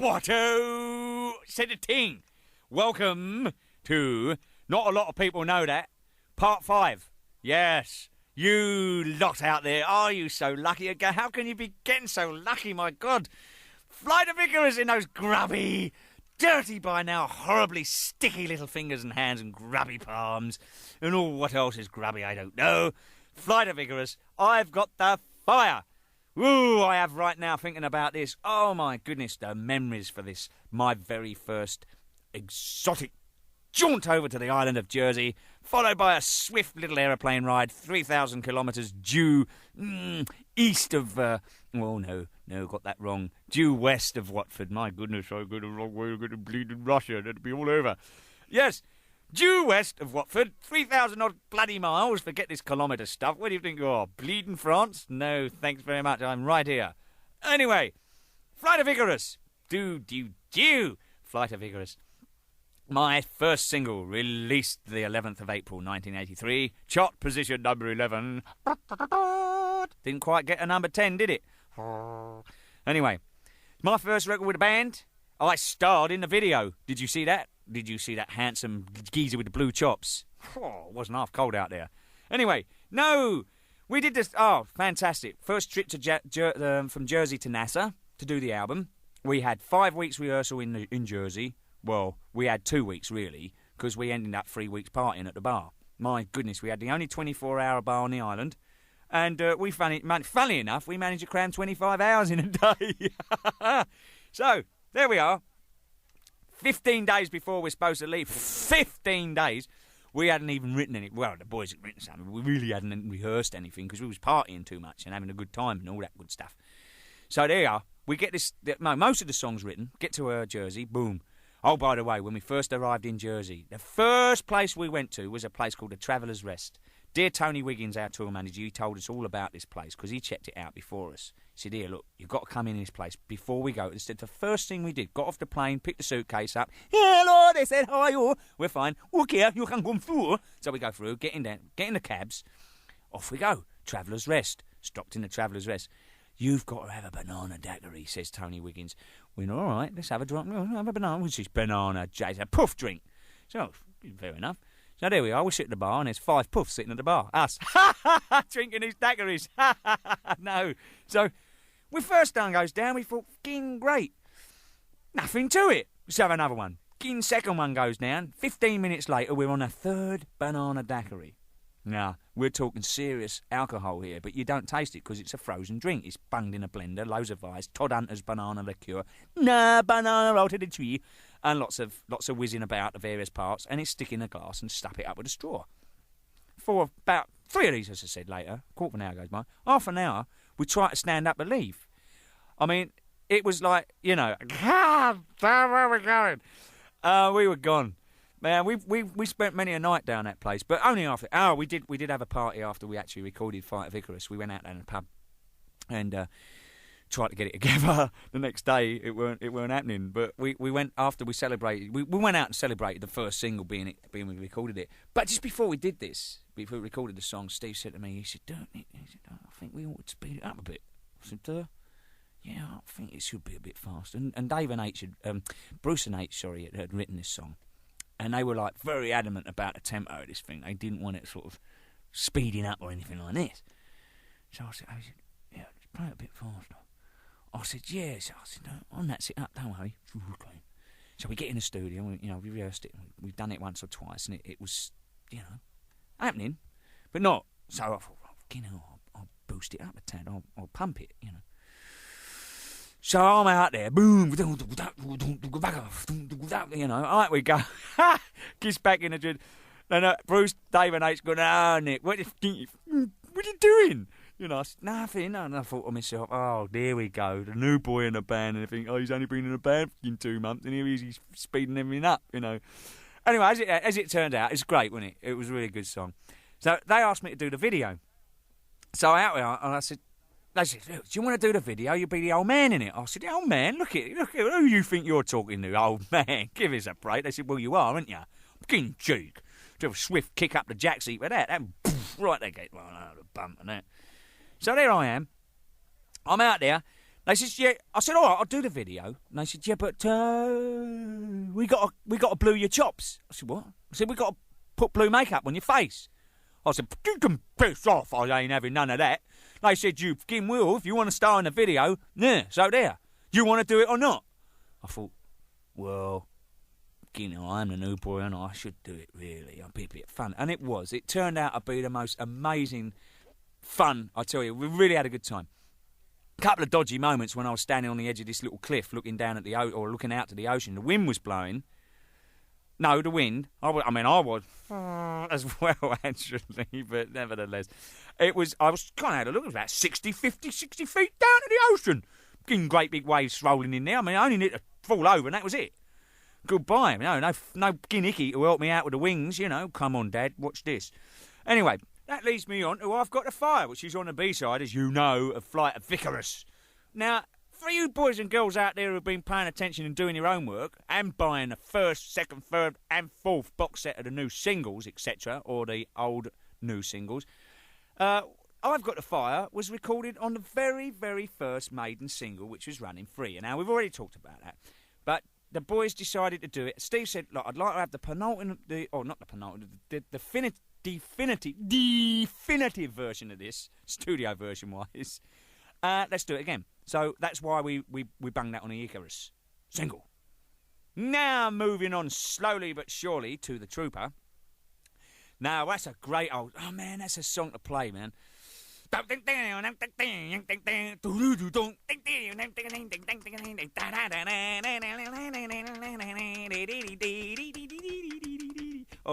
What-o! Said a ting. Welcome to, not a lot of people know that, part 5. Yes, you lot out there, are you so lucky? How can you be getting so lucky, my God? Flight of Icarus in those grubby, dirty by now, horribly sticky little fingers and hands and grubby palms. And all what else is grubby, I don't know. Flight of Icarus, I've got the fire. Ooh, I have right now thinking about this. Oh my goodness, the memories for this. My very first exotic jaunt over to the island of Jersey, followed by a swift little aeroplane ride, 3,000 kilometres due east of, got that wrong, due west of Watford. My goodness, I go the wrong way, I go to bleeding Russia, that'd be all over. Yes, due west of Watford, 3,000 odd bloody miles, forget this kilometre stuff. Where do you think you are, bleeding France? No, thanks very much, I'm right here. Anyway, Flight of Icarus, do, Flight of Icarus. My first single, released the 11th of April 1983, chart position number 11. Didn't quite get a number 10, did it? Anyway, my first record with a band. I starred in the video. Did you see that? Did you see that handsome geezer with the blue chops? Oh, it wasn't half cold out there. Anyway, no, we did this. Oh, fantastic. First trip to from Jersey to NASA to do the album. We had 5 weeks rehearsal in Jersey. Well, we had 2 weeks, really, because we ended up 3 weeks partying at the bar. My goodness, we had the only 24-hour bar on the island, and funnily enough, we managed to cram 25 hours in a day. So, there we are. 15 days before we're supposed to leave, 15 days, we hadn't even written any. Well, the boys had written something, we really hadn't rehearsed anything, because we was partying too much and having a good time and all that good stuff. So there you are. We get this, most of the songs written, get to Jersey, boom. Oh, by the way, when we first arrived in Jersey, the first place we went to was a place called the Traveller's Rest. Dear Tony Wiggins, our tour manager, he told us all about this place because he checked it out before us. He said, here, look, you've got to come in this place before we go. He said, the first thing we did, got off the plane, picked the suitcase up. Hello, they said, how are you? We're fine. Okay, you can come through. So we go through, get in the cabs. Off we go. Traveller's Rest. Stopped in the Traveller's Rest. You've got to have a banana daiquiri, says Tony Wiggins. We know, all right, let's have a drink. We'll have a banana. Which is banana, Jay? It's a puff drink. So, fair enough. So there we are. We sit at the bar, and there's 5 puffs sitting at the bar. Us. Drinking these daiquiris. No. So, when first one goes down, we thought, fucking great. Nothing to it. Let's have another one. Second one goes down. 15 minutes later, we're on a 3rd banana daiquiri. Now, we're talking serious alcohol here, but you don't taste it because it's a frozen drink. It's bunged in a blender, loads of ice, Todd Hunter's banana liqueur, banana out of the tree, and lots of whizzing about the various parts, and it's stick in a glass and stuff it up with a straw. For about 3 of these, as I said later, a quarter of an hour goes by, half an hour, we try to stand up and leave. I mean, it was like, where are we going? We were gone. Man, we spent many a night down that place, but only after. Oh, we did have a party after we actually recorded Flight of Icarus. We went out there in the pub and tried to get it together. The next day, it weren't happening. But we went after we celebrated. We went out and celebrated the first single being we recorded it. But just before we did this, before we recorded the song, Steve said to me, he said, I think we ought to speed it up a bit. I said, yeah, I think it should be a bit fast. And Dave and Bruce and H, had written this song. And they were like very adamant about the tempo of this thing. They didn't want it sort of speeding up or anything like this. So I said, yeah, just play it a bit faster. I said, yeah. So I said, no, that's it up, don't worry. Okay. So we get in the studio, and we rehearsed it. We've done it once or twice, and it was, happening, but not. So I thought, I'll boost it up a tad. I'll pump it, So I'm out there, boom, out we go. Kiss back in the gym. And Bruce, Dave and H going, Nick, what are you doing? I said, nothing. And I thought to myself, oh, there we go, the new boy in the band. And I think, he's only been in the band in 2 months, and he's speeding everything up, Anyway, as it turned out, it's great, wasn't it? It was a really good song. So they asked me to do the video. So out we are, and I said, they said, do you want to do the video? You'll be the old man in it. I said, the old man? Look at who you think you're talking to, old man. Give us a break. They said, well, you are, aren't you? Fucking cheek. To have a swift kick up the jack seat with that. Poof, right, they get the bump and that. So there I am. I'm out there. They said, yeah. I said, all right, I'll do the video. And they said, yeah, but we got to blue your chops. I said, what? I said, we got to put blue makeup on your face. I said, you can piss off. I ain't having none of that. They said, you fucking will if you want to star in the video. Yeah, so there. You want to do it or not? I thought, well, you know, I'm the new boy and I should do it, really. I'll be a bit fun. And it was. It turned out to be the most amazing fun, I tell you. We really had a good time. A couple of dodgy moments when I was standing on the edge of this little cliff looking down at looking out to the ocean. The wind was blowing. No, the wind. I was as well, actually, but nevertheless. I was kind of had a look. It was about 60 feet down to the ocean. Getting great big waves rolling in there. I mean, I only need to fall over and that was it. Goodbye. No Nicky to help me out with the wings, you know. Come on, Dad, watch this. Anyway, that leads me on to I've Got the Fire, which is on the B-side, as you know, of Flight of Icarus. Now, for you boys and girls out there who've been paying attention and doing your own work and buying the first, second, third and fourth box set of the new singles, etc., or the old new singles, I've Got the Fire was recorded on the very, very first Maiden single, which was Running Free. And now, we've already talked about that. But the boys decided to do it. Steve said, look, I'd like to have the definitive version of this, studio version-wise. Let's do it again. So that's why we banged that on the Icarus single. Now, moving on slowly but surely to The Trooper. Now, that's a great old... Oh, man, that's a song to play, man. All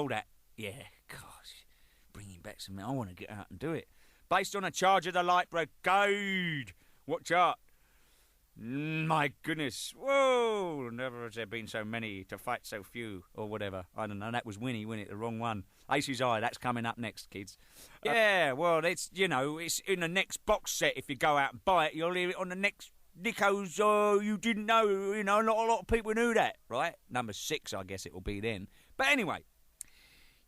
that. Yeah, gosh. Bringing back some... I want to get out and do it. Based on a charge of the Light Brigade. Watch out. My goodness. Whoa. Never has there been so many to fight so few. Or whatever. I don't know. That was Winnie, wasn't it? The wrong one. Ace's Eye. That's coming up next, kids. Yeah, well, it's, you know, it's in the next box set. If you go out and buy it, you'll hear it on the next Nicko's. You didn't know. You know, not a lot of people knew that, right? Number 6, I guess it will be then. But anyway.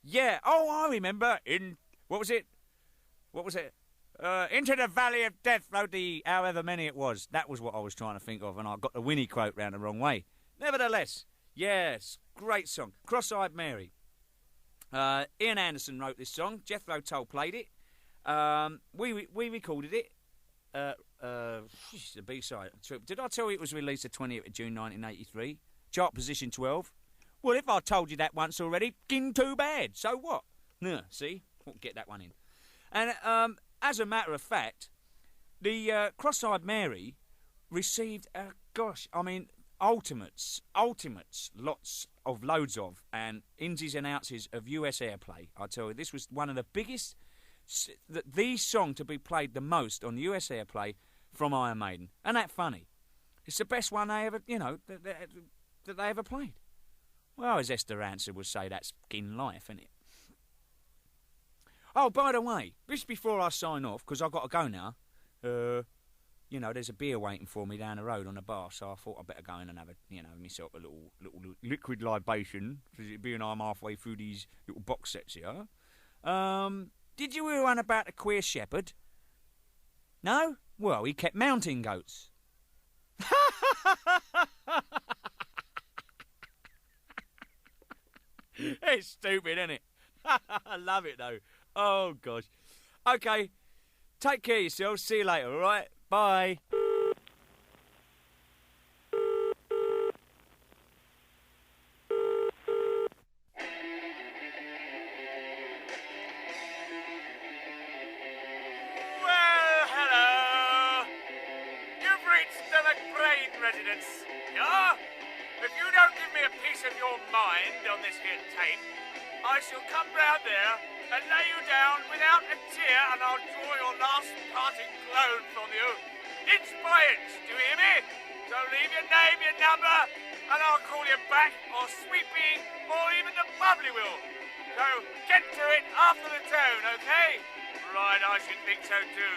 Yeah. Oh, I remember. What was it? Into the Valley of Death rode the however many it was. That was what I was trying to think of, and I got the Winnie quote round the wrong way. Nevertheless, yes, great song. Cross-Eyed Mary. Ian Anderson wrote this song. Jethro Tull played it. We recorded it. The B-side. Did I tell you it was released the 20th of June 1983? Chart position 12. Well, if I told you that once already, too bad. So what? See? We'll get that one in. And as a matter of fact, the Cross-Eyed Mary received, ultimates, loads of, and insies and outsies of US airplay. I tell you, this was one of the biggest, the song to be played the most on US airplay from Iron Maiden. And that funny. It's the best one they ever, that they ever played. Well, as Esther Ransom would say, that's in life, isn't it? Oh, by the way, just before I sign off, because I've got to go now, there's a beer waiting for me down the road on the bar, so I thought I'd better go in and have myself a little liquid libation, being I'm halfway through these little box sets here. Did you hear one about the queer shepherd? No? Well, he kept mounting goats. It's stupid, isn't it? I love it, though. Oh, gosh. Okay, take care of yourselves. See you later, all right? Bye. Well, hello. You've reached the Mcbrain residence. Yeah? If you don't give me a piece of your mind on this here tape, I shall come round there and lay you down without a tear, and I'll draw your last parting groan from you, inch by inch, do you hear me? So leave your name, your number, and I'll call you back, or Sweepy, or even the Bubbly will. So get to it after the tone, okay? Right, I should think so too.